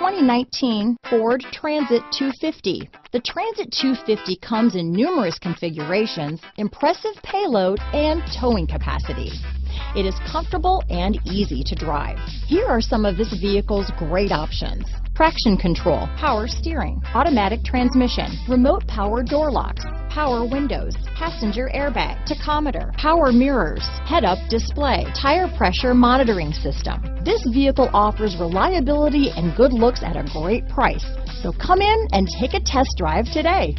2019 Ford Transit 250. The Transit 250 comes in numerous configurations, impressive payload, and towing capacity. It is comfortable and easy to drive. Here are some of this vehicle's great options: traction control, power steering, automatic transmission, remote power door locks, power windows, passenger airbag, tachometer, power mirrors, head-up display, tire pressure monitoring system. This vehicle offers reliability and good looks at a great price. So come in and take a test drive today.